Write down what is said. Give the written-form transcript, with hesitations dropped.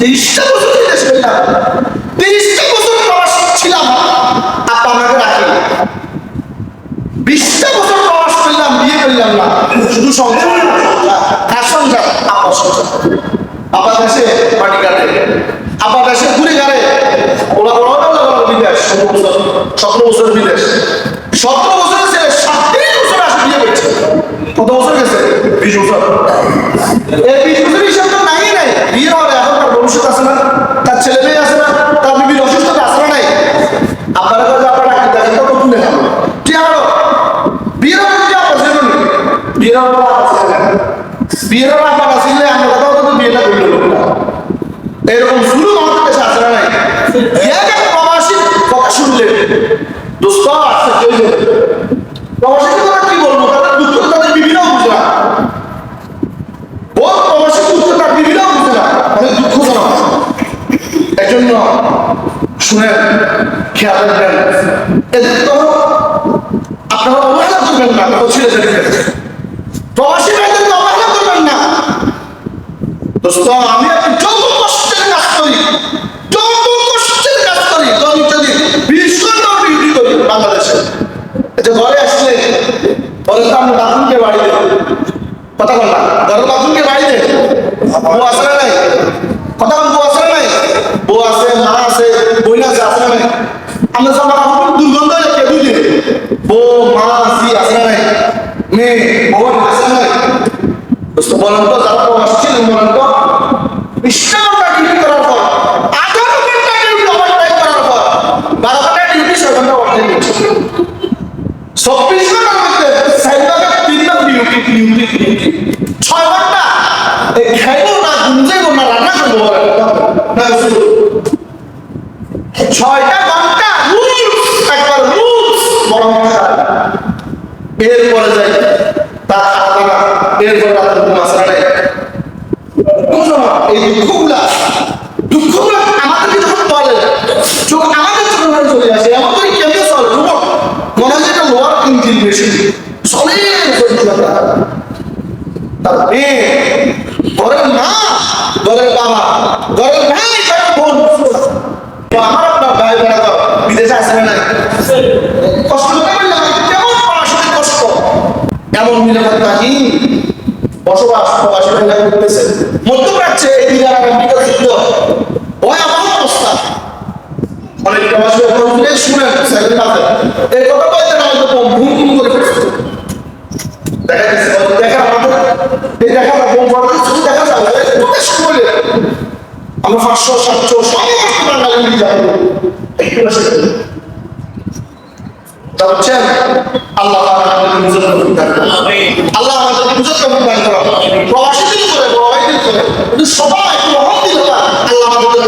30টা বছর বিদেশ করলাম, 30টা বছর প্রবাস ছিলাম, আপা আমাকে রাখি। 20টা বছর প্রবাস করলাম, বিয়ে করলাম না, শুধু সংসার। কার সংসার? আপার সংসার। আপা দেশে পাটি কাটে, আপা দেশে ঘুরে গাড়ে, ওরা বড় বিদেশ, 17 বছর বিদেশ। 17 বছরের ছেলে 37 বছর আসে বিয়ে করছে। কত বছর গেছে? 20 বছর। এই 20 বছর হিসাব তো নাই নাই, বিয়ে হবে, এখন তার ভবিষ্যৎ আছে না, তার ছেলে মেয়ে আছে না, তার বিবির অসুস্থতা আছে না নাই। আপনারা কাছে আপনারা ডাক্তার দেখেন তো নতুন দেখাবো ঠিক আছে। বিয়ের হবে কি আপনার ছেলে মেয়ে? বিয়ের হবে বিয়ের আপনার আসলে আমরা কথাও তো বিয়েটা করলো লোকটা এরকম শুরু আমাদের দেশে আসে না নাই। প্রবাসী কথা শুনলে দোস্ত আসছে প্রবাসীকে তারা কি বলবো, তাদের দুঃখ তাদের বিভিন্ন বুঝে না। বহুত প্রবাসী দুঃখ তার বিভিন্ন বুঝে না, অনেক দুঃখজনক। এই জন্য শুনেন, খেয়াল রাখবেন, এদের তো আপনারা অবহেলা করবেন না, ছেলে প্রবাসী ভাইদেরকে অবহেলা করবেন না। দোস্ত আমি একটু যত কষ্টের কাজ করি, যত কষ্টের কাজ করি, যদি 20 ঘন্টা ডিউটি করি বাংলাদেশে, এটা ঘরে আসলে বলে তো আমরা বাথরুমকে বাড়ি দেব, কথা বল না, ঘরের বাথরুমকে বাড়ি দে, বউ আছে না নাই, কথা বল, বউ আছে না নাই, বউ আছে, মা আছে, বই আছে, আছে না নাই। আমরা জামা কাপড় দুর্গন্ধ হয়ে কে বুঝে, বউ মা আসি আছে না নাই, মেয়ে বউ আছে না নাই। দোস্ত বলেন তো, যারা প্রবাস ছিলেন বলেন তো, 20টা ঘন্টা ডিউটি করার পর, 18 ঘন্টা ডিউটি ওভারটাইম করার পর, 12 ঘন্টা ডিউটি, 6 ঘন্টা ওভারটাইম করছে। 24 ঘন্টার মধ্যে 4 ভাগে 3 ভাগ ডিউটি, 6 ঘন্টা এই খাইবো না, ঘুমজাইবো না, রান্না করবো না, 6টা ঘন্টা রুলস, একবার রুলস বড় মশা। এরপরে যাই তার খাওয়া, এরপরে রাতের ঘুম আসে না। এই দুঃখগুলা আমাদেরকে যখন বলে, চোখ আমাদের চোখে ধরে চলে আসে, আমাদের কেমন চলে রোবট, মনে হয় একটা লোয়ার ইঞ্জিন মেশিন চলে তার মেয়ে, ঘরের মা, ঘরের বাবা, ঘরের ভাই, বোন, আমার আপনার ভাই বোনা তো বিদেশে আসে না, কষ্ট কেমন পড়াশোনার কষ্ট, এমন নিরাপত্তাহীন বসবাস প্রবাসী ভাইরা করতেছে। মধ্যপ্রাচ্যে এই ইরান আমেরিকা যুদ্ধ ভয়াবহ অবস্থা। অনেক প্রবাসী ভাই শুনেন, এই কথা বলতে না হয়তো ঘুম ঘুম করে ফেলছে। দেখা যাচ্ছে দেখা আমাদের এই দেখা বোম পড়াতে শুধু দেখা যাবে শুনলে আমরা 500 700 সমস্ত বাঙালি মিলে যাবো। তা হচ্ছেন আল্লাহ আমাদের বুঝতে আল্লাহ আমাদের বুঝতে প্রবাসীদের করে, প্রবাসীদের করে, সবাই আল্লাহ আমাদের